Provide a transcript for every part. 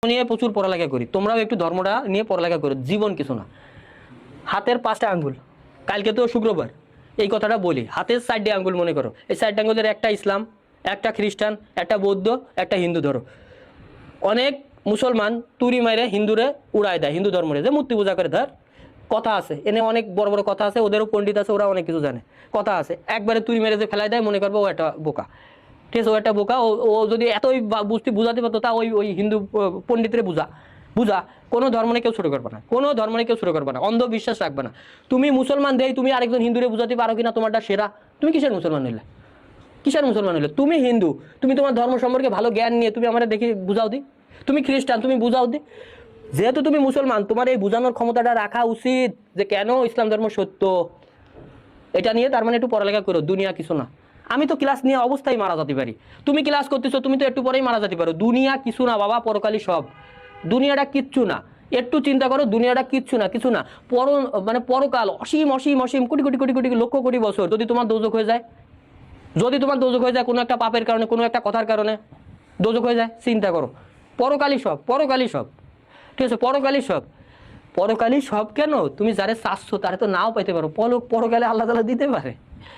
নিয়ে প্রচুর পড়ালেখা করি, তোমরাও একটু ধর্মটা নিয়ে পড়ালেখা করো। জীবন কিছু না। হাতের 5টা আঙ্গুল, কালকে তো শুক্রবার, এই কথাটা বলি, হাতের 4টে আঙ্গুল মনে করো, এই 4টে আঙ্গুলের একটা ইসলাম, একটা খ্রিস্টান, একটা বৌদ্ধ, একটা হিন্দু ধরো। অনেক মুসলমান তুড়ি মাইরে হিন্দুরে উড়ায় দেয়, হিন্দু ধর্মরে যে মূর্তি পূজা করে। ধর কথা আছে এনে, অনেক বড় বড় কথা আছে, ওদেরও পণ্ডিত আছে, ওরা অনেক কিছু জানে, কথা আছে। একবারে তুড়ি মেরে যে ফেলাই দেয়, মনে করবো ও একটা বোকা। ঠিক আছে, ও একটা বোকা। ও যদি এতই বুঝাতে পারতো, তা ওই ওই হিন্দু পণ্ডিতরে বুঝা কোনো ধর্ম নিয়ে কেউ ছোট করবে না, কোনো ধর্ম নিয়ে কেউ ছোট করবে না, অন্ধবিশ্বাস রাখবে না। তুমি মুসলমান দেই তুমি আরেকজন হিন্দুরে বুঝাতে পারো কিনা তোমারটা সেরা, তুমি কিসের মুসলমান হইলে? কিসের মুসলমান হলে? তুমি হিন্দু, তুমি তোমার ধর্ম সম্পর্কে ভালো জ্ঞান নিয়ে তুমি আমার দেখি বুঝাও দি। তুমি খ্রিস্টান, তুমি বুঝাও দি। যেহেতু তুমি মুসলমান, তোমার এই বুঝানোর ক্ষমতাটা রাখা উচিত যে কেন ইসলাম ধর্ম সত্য। এটা নিয়ে তার মানে একটু পড়ালেখা করো, দুনিয়া কিছু না। আমি তো ক্লাস নিয়ে অবস্থায় মারা যেতে পারি, তুমি ক্লাস করতেছো, তুমি তো একটু পরেই মারা যেতে পারো। দুনিয়া কিছু না বাবা, পরকালই সব। দুনিয়াটা কিচ্ছু না, একটু চিন্তা করো, দুনিয়াটা কিচ্ছু না, কিছু না। মানে পরকাল অসীম অসীম অসীম, কোটি কোটি কোটি কোটি লক্ষ কোটি বছর। যদি তোমার দোজক হয়ে যায়, যদি তোমার দোজক হয়ে যায় কোনো একটা পাপের কারণে, কোনো একটা কথার কারণে দোজক হয়ে যায়, চিন্তা করো। পরকালই সব, পরকালই সব। ঠিক আছে, পরকালই সব। পরকালই সব কেন? তুমি যারে চাচ্ছ তারে তো নাও পাইতে পারো, পরকালে আল্লাহ তাআলা দিতে পারে।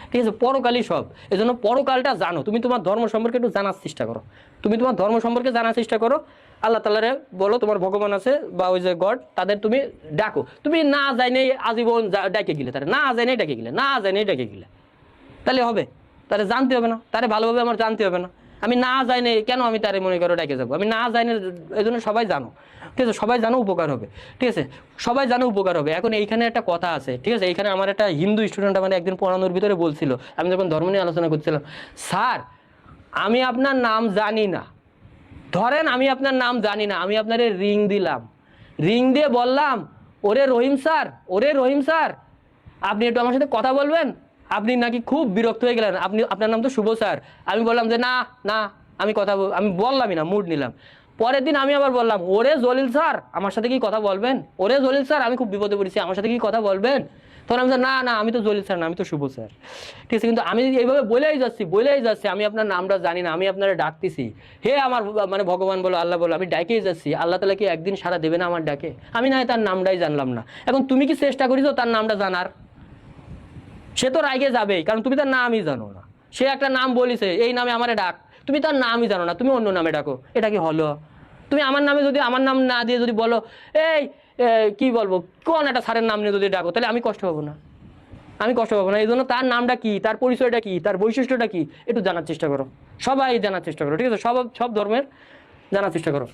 ঠিক আছে, পরকালই সব। এই জন্য পরকালটা জানো, তুমি তোমার ধর্ম সম্পর্কে একটু জানার চেষ্টা করো। তুমি তোমার ধর্ম সম্পর্কে জানার চেষ্টা করো। আল্লাহ তাআলারে বলো তোমার ভগবান আছে বা ওই যে গড, তাদের তুমি ডাকো। তুমি না যাইনি আজীবন ডাকে গেলে, তারা না যাইনি ডাকে গেলে, না যাইনি ডাকে গেলে, তাহলে হবে? তারে জানতে হবে না, তারে ভালোভাবে আমার জানতে হবে না। আমি না যাইনি কেন আমি তারে মনে করো ডাকে যাবো? আমি না যাইনি, এই জন্য সবাই জানো। ঠিক আছে, সবাই জানো, উপকার হবে। ঠিক আছে, সবাই জানো, উপকার হবে। এখন এইখানে একটা কথা আছে, ঠিক আছে, এইখানে আমার একটা হিন্দু স্টুডেন্ট মানে একদিন পড়ানোর ভিতরে বলছিল, আমি যখন ধর্ম নিয়ে আলোচনা করছিলাম, স্যার আমি আপনার নাম জানি না, ধরেন আমি আপনার নাম জানি না, আমি আপনার রিং দিলাম, রিং দিয়ে বললাম ওরে রহিম স্যার, ওরে রহিম স্যার আপনি একটু আমার সাথে কথা বলবেন। আপনি নাকি খুব বিরক্ত হয়ে গেলেন, আপনার নাম তো শুভ স্যার। আমি বললাম যে না না, আমি বললামই না, মুড নিলাম। পরের দিন আমি আবার বললাম ওরে জলিল স্যার আমার সাথে কি কথা বলবেন, ওরে জলিল স্যার আমি খুব বিপদে পড়েছি আমার সাথে কি কথা বলবেন। তখন আমি না না, আমি তো জলিল স্যার না, আমি তো শুভ স্যার। ঠিক আছে, কিন্তু আমি এইভাবে বলেই যাচ্ছি আমি আপনার নামটা জানি না, আমি আপনারা ডাকতেছি। হে আমার মানে ভগবান বলো, আল্লাহ বলো, আমি ডাকেই যাচ্ছি। আল্লাহ তাআলা কি একদিন সারা দেবে না আমার ডাকে? আমি না তার নামটাই জানলাম না। এখন তুমি কি চেষ্টা করেছো তার নামটা জানার? সে তো রাগে যাবেই, কারণ তুমি তার নামই জানো না। সে একটা নাম বলিছে, এই নামে আমারে ডাক, তুমি তার নামই জানো না, তুমি অন্য নামে ডাকো, এটা কি হলো? তুমি আমার নামে যদি, আমার নাম না দিয়ে যদি বলো এই কি বলবো, কোন একটা স্যারের নাম নিয়ে যদি ডাকো, তাহলে আমি কষ্ট পাবো না? আমি কষ্ট পাবো না? এই জন্য তার নামটা কি, তার পরিচয়টা কি, তার বৈশিষ্ট্যটা কি, একটু জানার চেষ্টা করো। সবাই জানার চেষ্টা করো। ঠিক আছে, সব ধর্মের জানার চেষ্টা করো।